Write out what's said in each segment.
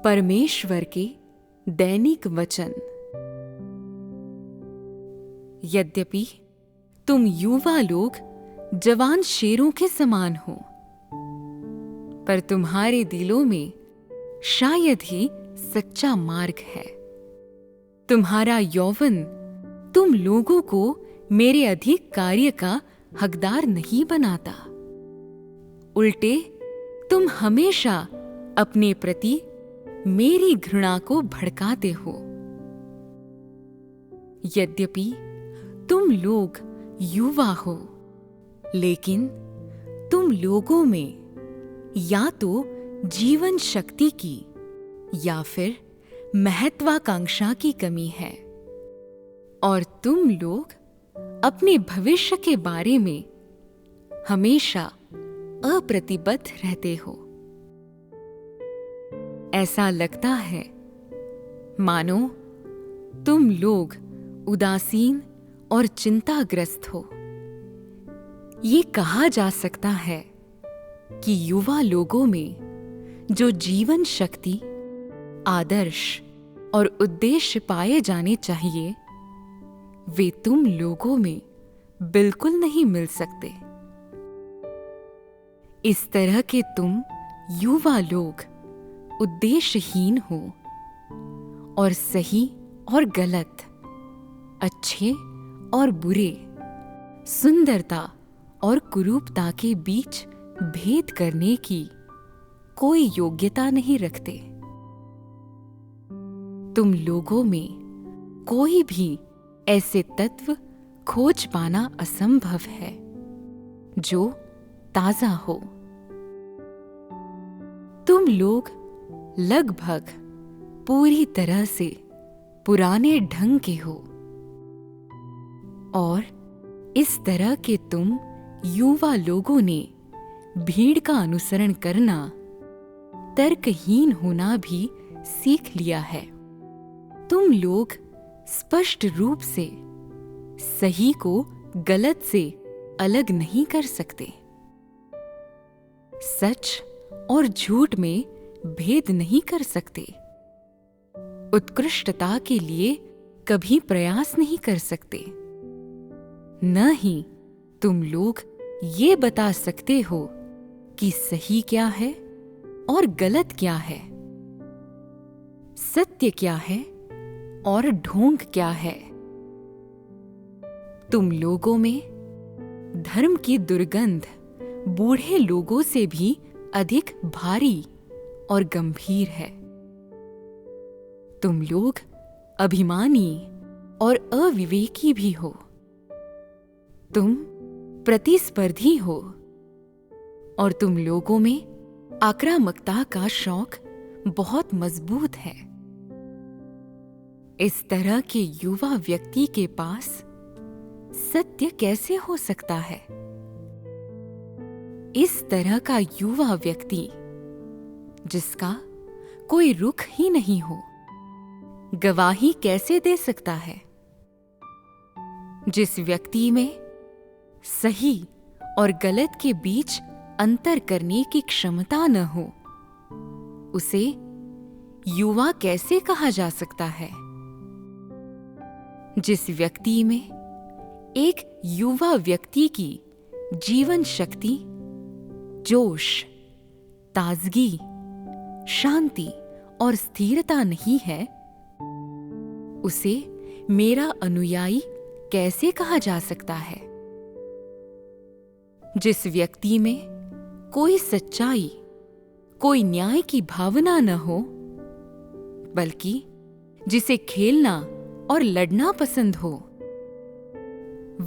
परमेश्वर के दैनिक वचन। यद्यपि तुम युवा लोग जवान शेरों के समान हो, पर तुम्हारे दिलों में शायद ही सच्चा मार्ग है। तुम्हारा यौवन तुम लोगों को मेरे अधिक कार्य का हकदार नहीं बनाता। उल्टे तुम हमेशा अपने प्रति मेरी घृणा को भड़काते हो। यद्यपि तुम लोग युवा हो, लेकिन तुम लोगों में या तो जीवन शक्ति की या फिर महत्वाकांक्षा की कमी है, और तुम लोग अपने भविष्य के बारे में हमेशा अप्रतिबद्ध रहते हो। ऐसा लगता है मानो तुम लोग उदासीन और चिंताग्रस्त हो। ये कहा जा सकता है कि युवा लोगों में जो जीवन शक्ति, आदर्श और उद्देश्य पाए जाने चाहिए, वे तुम लोगों में बिल्कुल नहीं मिल सकते। इस तरह के तुम युवा लोग उद्देश्यहीन हो और सही और गलत, अच्छे और बुरे, सुंदरता और कुरूपता के बीच भेद करने की कोई योग्यता नहीं रखते। तुम लोगों में कोई भी ऐसे तत्व खोज पाना असंभव है जो ताजा हो। तुम लोग लगभग पूरी तरह से पुराने ढंग के हो, और इस तरह के तुम युवा लोगों ने भीड़ का अनुसरण करना, तर्कहीन होना भी सीख लिया है। तुम लोग स्पष्ट रूप से सही को गलत से अलग नहीं कर सकते, सच और झूठ में भेद नहीं कर सकते, उत्कृष्टता के लिए कभी प्रयास नहीं कर सकते, न ही तुम लोग ये बता सकते हो कि सही क्या है और गलत क्या है, सत्य क्या है और ढोंग क्या है। तुम लोगों में धर्म की दुर्गंध बूढ़े लोगों से भी अधिक भारी और गंभीर है। तुम लोग अभिमानी और अविवेकी भी हो। तुम प्रतिस्पर्धी हो, और तुम लोगों में आक्रामकता का शौक बहुत मजबूत है। इस तरह के युवा व्यक्ति के पास सत्य कैसे हो सकता है? इस तरह का युवा व्यक्ति जिसका कोई रुख ही नहीं हो, गवाही कैसे दे सकता है? जिस व्यक्ति में सही और गलत के बीच अंतर करने की क्षमता न हो, उसे युवा कैसे कहा जा सकता है? जिस व्यक्ति में एक युवा व्यक्ति की जीवन शक्ति, जोश, ताजगी, शांति और स्थिरता नहीं है, उसे मेरा अनुयायी कैसे कहा जा सकता है? जिस व्यक्ति में कोई सच्चाई, कोई न्याय की भावना न हो, बल्कि जिसे खेलना और लड़ना पसंद हो,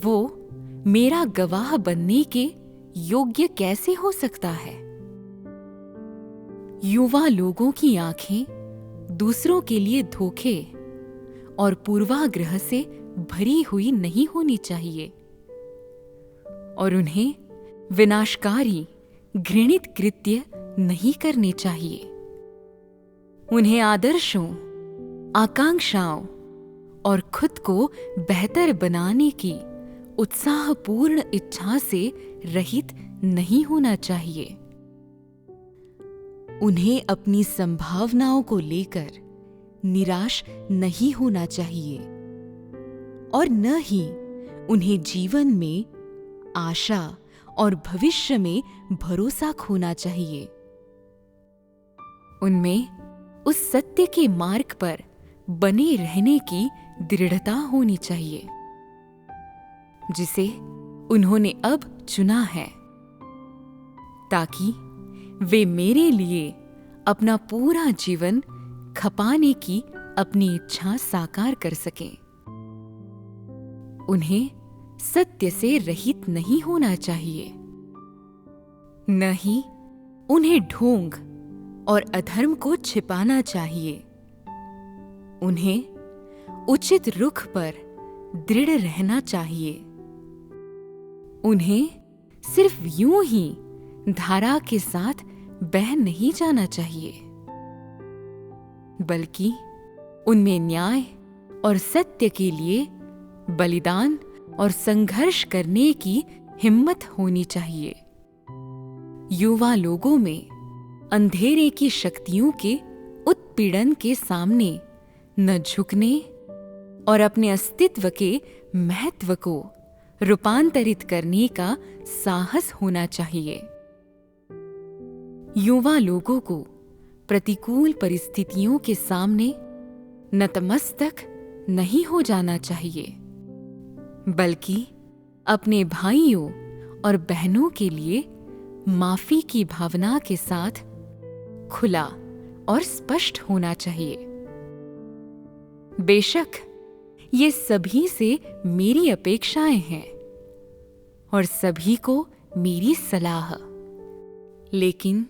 वो मेरा गवाह बनने के योग्य कैसे हो सकता है? युवा लोगों की आंखें दूसरों के लिए धोखे और पूर्वाग्रह से भरी हुई नहीं होनी चाहिए, और उन्हें विनाशकारी, घृणित कृत्य नहीं करने चाहिए। उन्हें आदर्शों, आकांक्षाओं और खुद को बेहतर बनाने की उत्साहपूर्ण इच्छा से रहित नहीं होना चाहिए। उन्हें अपनी संभावनाओं को लेकर निराश नहीं होना चाहिए और न ही उन्हें जीवन में आशा और भविष्य में भरोसा खोना चाहिए। उनमें उस सत्य के मार्ग पर बने रहने की दृढ़ता होनी चाहिए जिसे उन्होंने अब चुना है, ताकि वे मेरे लिए अपना पूरा जीवन खपाने की अपनी इच्छा साकार कर सकें। उन्हें सत्य से रहित नहीं होना चाहिए, न ही उन्हें ढोंग और अधर्म को छिपाना चाहिए। उन्हें उचित रुख पर दृढ़ रहना चाहिए। उन्हें सिर्फ यूं ही धारा के साथ बह नहीं जाना चाहिए, बल्कि उनमें न्याय और सत्य के लिए बलिदान और संघर्ष करने की हिम्मत होनी चाहिए। युवा लोगों में अंधेरे की शक्तियों के उत्पीड़न के सामने न झुकने और अपने अस्तित्व के महत्व को रूपांतरित करने का साहस होना चाहिए। युवा लोगों को प्रतिकूल परिस्थितियों के सामने नतमस्तक नहीं हो जाना चाहिए, बल्कि अपने भाइयों और बहनों के लिए माफी की भावना के साथ खुला और स्पष्ट होना चाहिए। बेशक ये सभी से मेरी अपेक्षाएं हैं और सभी को मेरी सलाह, लेकिन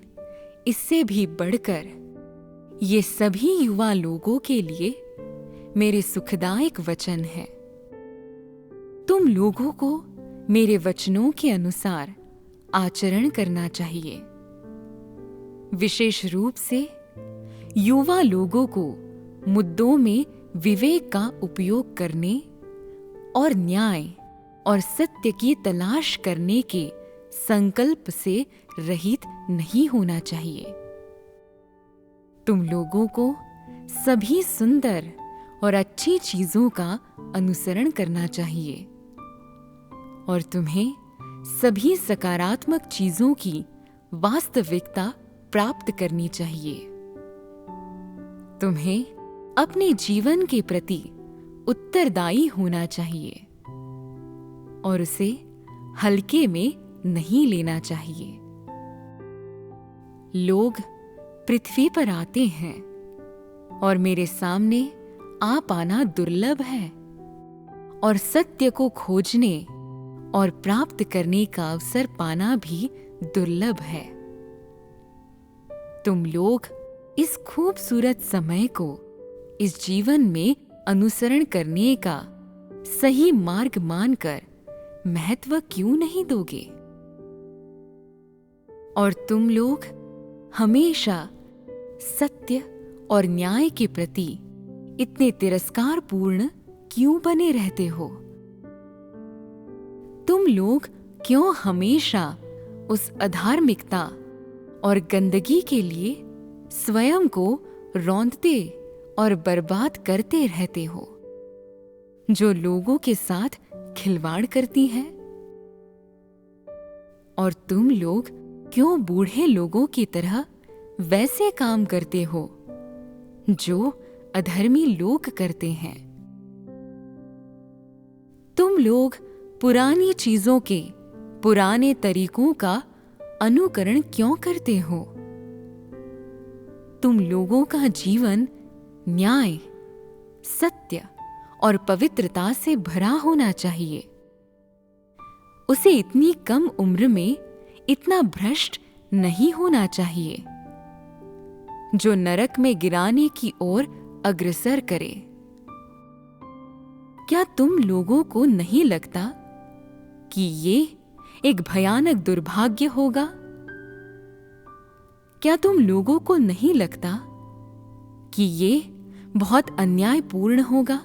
इससे भी बढ़कर ये सभी युवा लोगों के लिए मेरे सुखदायक वचन है। तुम लोगों को मेरे वचनों के अनुसार आचरण करना चाहिए। विशेष रूप से युवा लोगों को मुद्दों में विवेक का उपयोग करने और न्याय और सत्य की तलाश करने के संकल्प से रहित नहीं होना चाहिए। तुम लोगों को सभी सुंदर और अच्छी चीजों का अनुसरण करना चाहिए और तुम्हें सभी सकारात्मक चीजों की वास्तविकता प्राप्त करनी चाहिए। तुम्हें अपने जीवन के प्रति उत्तरदायी होना चाहिए और उसे हल्के में नहीं लेना चाहिए। लोग पृथ्वी पर आते हैं और मेरे सामने आ पाना दुर्लभ है और सत्य को खोजने और प्राप्त करने का अवसर पाना भी दुर्लभ है। तुम लोग इस खूबसूरत समय को इस जीवन में अनुसरण करने का सही मार्ग मानकर महत्व क्यों नहीं दोगे? और तुम लोग हमेशा सत्य और न्याय के प्रति इतने तिरस्कारपूर्ण क्यों बने रहते हो? तुम लोग क्यों हमेशा उस अधार्मिकता और गंदगी के लिए स्वयं को रौंदते और बर्बाद करते रहते हो, जो लोगों के साथ खिलवाड़ करती है? और तुम लोग क्यों बूढ़े लोगों की तरह वैसे काम करते हो जो अधर्मी लोग करते हैं? तुम लोग पुरानी चीजों के पुराने तरीकों का अनुकरण क्यों करते हो? तुम लोगों का जीवन न्याय, सत्य और पवित्रता से भरा होना चाहिए। उसे इतनी कम उम्र में इतना भ्रष्ट नहीं होना चाहिए जो नरक में गिराने की ओर अग्रसर करे। क्या तुम लोगों को नहीं लगता कि ये एक भयानक दुर्भाग्य होगा? क्या तुम लोगों को नहीं लगता कि ये बहुत अन्यायपूर्ण होगा?